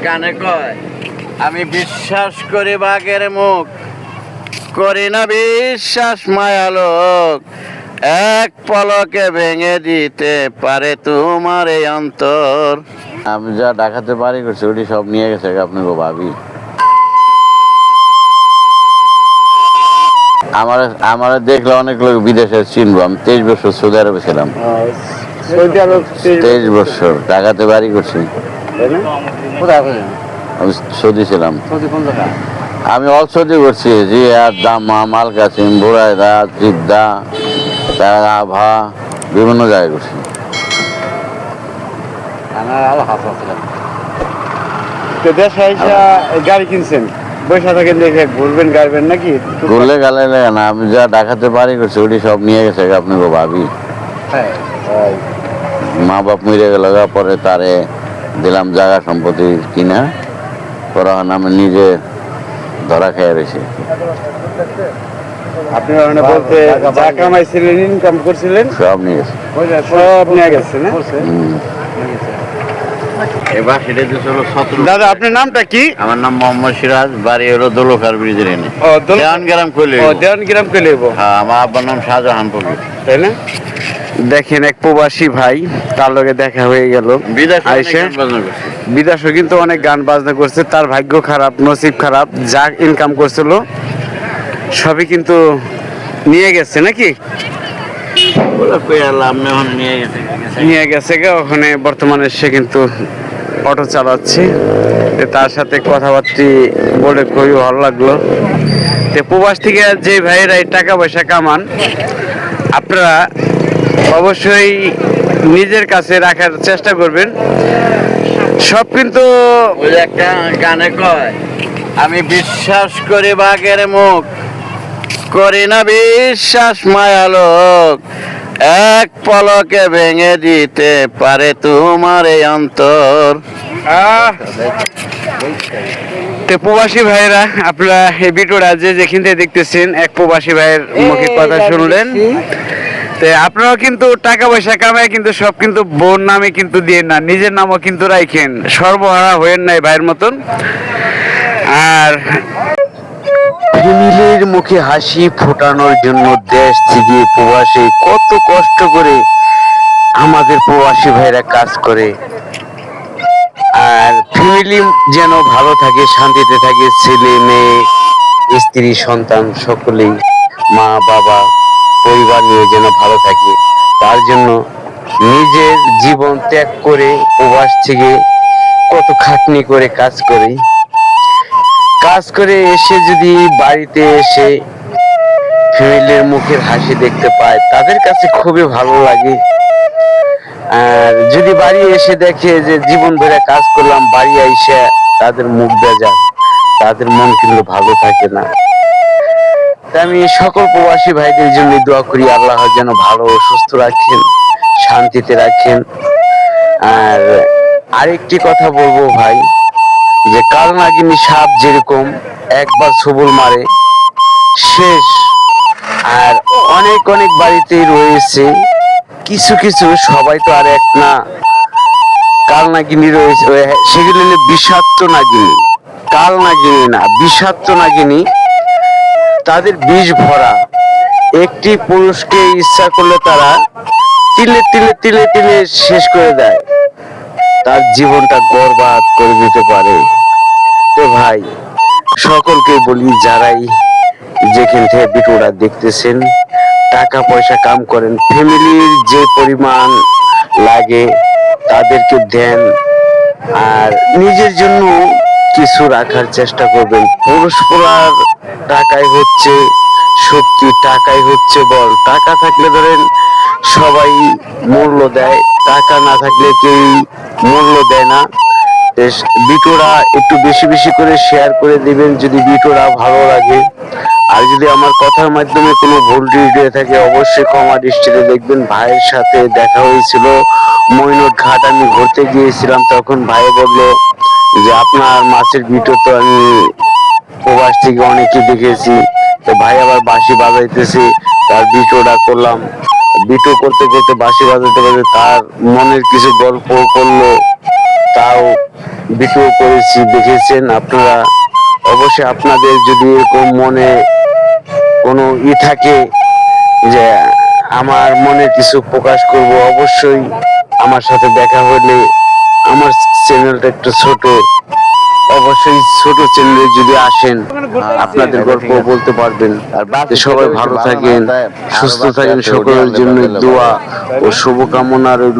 গানে কয় আমি বিশ্বাস করি বাঘের মুখ, করি না বিশ্বাস মায়ালোক, এক পলকে ভেঙে দিতে পারে তোমার এই অন্তর। আমি যা ডাকাতে পারি করছি ওটি সব নিয়ে গেছে আপনি গো ভাবি। আমার দেখলে অনেক লোক বিদেশে চিনবো। আমি 23 বছর সৌদি আরবে ছিলাম। 23 বছর ডাকাতে বাড়ি করছি। আমি সৌদি ছিলাম। আমি অল সৌদি করছি, জিয়াদ, দাম্মাম, মাল কাসিম, বুরাইদা, জিদ্দা, আভা, বিভিন্ন জায়গায় করছি। গাড়ি কিনছেন, বৈশা থাকেন দেখে ঘুরবেন গাড়বেন নাকি? ঘুরলে গালে লাগে না, আমি যা ডাকাতে বাড়ি করছি ওটি সব নিয়ে গেছে আপনি গো ভাবি। মা বাপ মরে গেল, পরে তারে দিলাম জায়গা সম্পত্তি কিনা, করা নামে নিজে ধরা খেয়ে রয়েছে। আপনি বলতে যা কামাইছিলেন, ইনকাম করছিলেন সব নিয়ে গেছে। সব নিয়ে গেছে না? দাদা আপনার নামটা কি? আমার নাম মোহাম্মদ সিরাজ, বাড়ি হলো দোলকার ব্রিজের এনে দেওয়ানগ্রাম কইলে। দেওয়ানগ্রাম কইলে। হ্যাঁ, আমার আব্বার নাম শাহজাহান ফকির, তাই না? দেখেন এক প্রবাসী ভাই, তার লগে দেখা হয়ে গেল। বিদেশে কিন্তু অনেক গান বাজনা করছে, তার ভাগ্য খারাপ, নসিব খারাপ, যা ইনকাম করছিল সবই কিন্তু নিয়ে গেছে নাকি? নিয়ে গেছে গে। ওখানে বর্তমানে সে কিন্তু অটো চালাচ্ছে। তার সাথে কথাবার্তা বলে খুবই ভালো লাগলো। তো প্রবাস থেকে যে ভাইয়েরা টাকা পয়সা কামান, আপনারা অবশ্যই নিজের কাছে রাখার চেষ্টা করবেন। সব কিন্তু একটা গানে কয় আমি বিশ্বাস করি বাঘের মুখ, করি না বিশ্বাস মায়ালোক, এক পলকে ভেঙে দিতে পারে তোমার এই অন্তর। প্রবাসী ভাইরা, আপনারা এই ভিডিওটা যে যেখান থেকে দেখতেছেন, এক প্রবাসী ভাইয়ের মুখের কথা শুনলেন। আপনারাও কিন্তু টাকা পয়সা কামায় কিন্তু সব কিন্তু বোন নামে কিন্তু দিয়ে না, নিজের নামও কিন্তু রাখেন, সর্বহারা হয়েন নাই ভাইয়ের মতন। আর ফ্যামিলির মুখে হাসি ফোটানোর জন্য দেশ থেকে প্রবাসী কত কষ্ট করে আমাদের প্রবাসী ভাইরা কাজ করে। আর ফ্যামিলি যেন ভালো থাকে, শান্তিতে থাকে, ছেলে মেয়ে স্ত্রী সন্তান সকলেই, মা বাবা পরিবার নিয়ে যেন ভালো থাকে, তার জন্য নিজের জীবন ত্যাগ করে প্রবাস থেকে কত খাটনি করে কাজ করে এসে যদি বাড়িতে এসে ফ্যামিলির মুখের হাসি দেখতে পায়, তাদের কাছে খুবই ভালো লাগে। আর যদি বাড়ি এসে দেখে যে জীবন ধরে কাজ করলাম, বাড়ি এসে তাদের মুখ বেজার, তাদের মন কিন্তু ভালো থাকে না। আমি সকল প্রবাসী ভাইদের জন্য দোয়া করি, আল্লাহ যেন ভালো সুস্থ রাখেন, শান্তিতে রাখেন। আর আরেকটি কথা বলবো ভাই, যে কাল নাগিনী সাপ যেরকম একবার সবল মারে শেষ। আর অনেক অনেক বাড়িতেই রয়েছে কিছু কিছু, সবাই তো আর এক না, কাল নাগিনী রয়েছে, সেগুলো হলো বিষাক্ত নাগিনী। কাল নাগিনী না, বিষাক্ত নাগিনী, তাদের বিষ ভরা। একটি পুরুষকে ইচ্ছা করলে তারা তিলে তিলে তিলে তিলে শেষ করে দেয়, তার জীবনটা বরবাদ করে দিতে পারে। তো ভাই সকলকে বলি, যারাই যেখান থেকে ভিডিওটা দেখতেছেন, টাকা পয়সা কাম করেন, ফ্যামিলির যে পরিমাণ লাগে তাদেরকে দেন, আর নিজের জন্য কিছু রাখার চেষ্টা করবেন। পুরুষপোলার টাকাই হচ্ছে শক্তি, টাকাই হচ্ছে বল। টাকা থাকলে ধরেন সবাই মূল্য দেয়, টাকা না থাকলে কেউ মূল্য দেয় না। ভিডিওটা একটু বেশি বেশি করে শেয়ার করে দিবেন যদি ভিডিওটা ভালো লাগে। আর যদি আমার কথার মাধ্যমে কোনো ভুল হয়ে থাকে অবশ্যই ক্ষমা দৃষ্টিতে দেখবেন। ভাইয়ের সাথে দেখা হয়েছিল মইনুট ঘাট, আমি ঘুরতে গিয়েছিলাম, তখন ভাই বলল যে আপনার মাছের ভিডিও তো আমি প্রবাস থেকে অনেকে দেখেছি। তো ভাই আবার বাঁশি বাজাইতেছে, তার ভিডিওটা করলাম। ভিডিও করতে করতে বাঁশি বাজাতে বাজাতে তার মনের কিছু গল্প করলো, তাও ভিডিও করেছি, দেখেছেন আপনারা। অবশ্যই আপনাদের যদি এরকম মনে কোনো থাকে যে আমার মনে কিছু প্রকাশ করব, অবশ্যই আমার সাথে দেখা হলে, আমার চ্যানেলটা একটু ছোট, অবশ্যই ছোট চ্যানেলে যদি আসেন আপনাদের গল্প বলতে পারবেন। তো সবাই ভালো থাকেন, সুস্থ থাকেন, সকলের জন্য দোয়া ও শুভকামনা রইল।